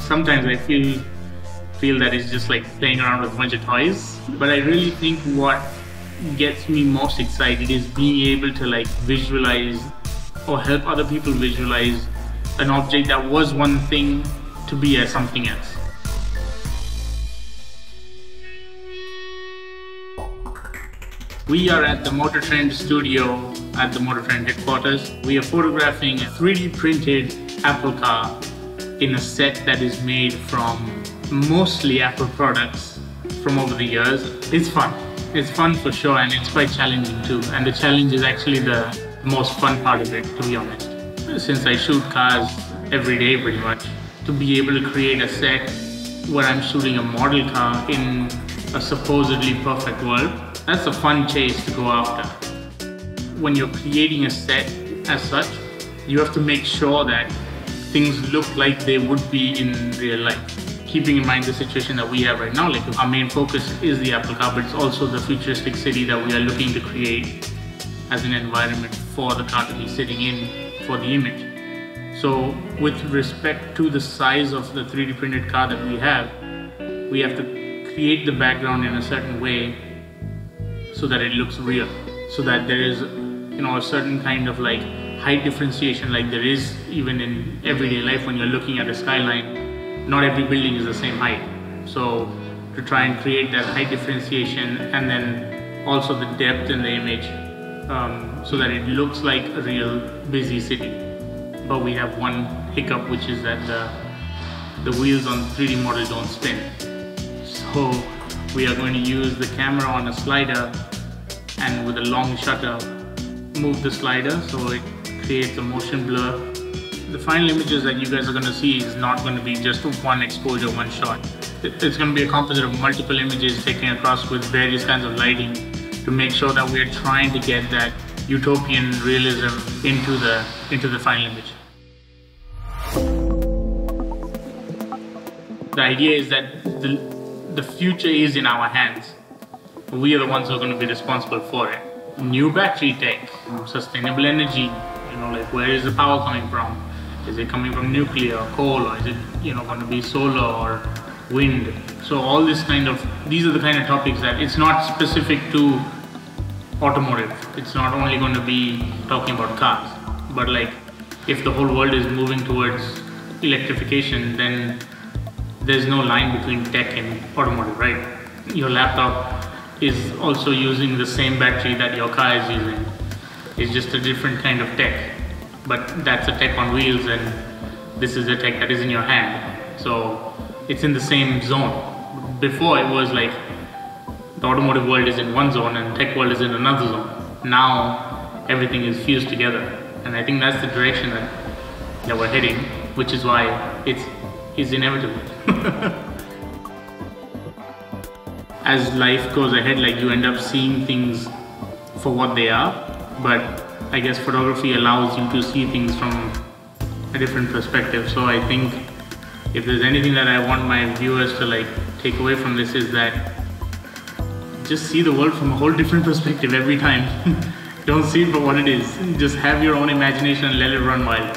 sometimes I feel that it's just like playing around with a bunch of toys. But I really think what gets me most excited is being able to like visualize or help other people visualize an object that was one thing to be as something else. We are at the MotorTrend studio at the MotorTrend headquarters. We are photographing a 3D printed Apple car in a set that is made from mostly Apple products from over the years. It's fun. It's fun for sure, and it's quite challenging too. And the challenge is actually the most fun part of it, to be honest. Since I shoot cars every day pretty much, to be able to create a set where I'm shooting a model car in a supposedly perfect world, that's a fun chase to go after. When you're creating a set as such, you have to make sure that things look like they would be in real life. Keeping in mind the situation that we have right now, like our main focus is the Apple car, but it's also the futuristic city that we are looking to create as an environment for the car to be sitting in for the image. So with respect to the size of the 3D printed car that we have to create the background in a certain way so that it looks real, so that there is, you know, a certain kind of like height differentiation like there is even in everyday life when you're looking at a skyline. Not every building is the same height. So to try and create that height differentiation and then also the depth in the image so that it looks like a real busy city. But we have one hiccup, which is that the wheels on 3D model don't spin. So we are going to use the camera on a slider and with a long shutter move the slider so it creates a motion blur. The final images that you guys are going to see is not going to be just one exposure, one shot. It's going to be a composite of multiple images taken across with various kinds of lighting to make sure that we're trying to get that utopian realism into the final image. The idea is that the future is in our hands. We are the ones who are going to be responsible for it. New battery tech, sustainable energy, you know, like where is the power coming from? Is it coming from nuclear, coal, or is it, you know, going to be solar or wind? So all this these are the kind of topics that it's not specific to automotive. It's not only going to be talking about cars, but like if the whole world is moving towards electrification, then there's no line between tech and automotive, right? Your laptop is also using the same battery that your car is using. It's just a different kind of tech, but that's a tech on wheels and this is a tech that is in your hand. So it's in the same zone. Before it was like the automotive world is in one zone and tech world is in another zone. Now everything is fused together, and I think that's the direction that we're heading, which is why it's inevitable. As life goes ahead, like you end up seeing things for what they are, but I guess photography allows you to see things from a different perspective. So I think if there's anything that I want my viewers to like take away from this is that just see the world from a whole different perspective every time. Don't see it for what it is. Just have your own imagination and let it run wild.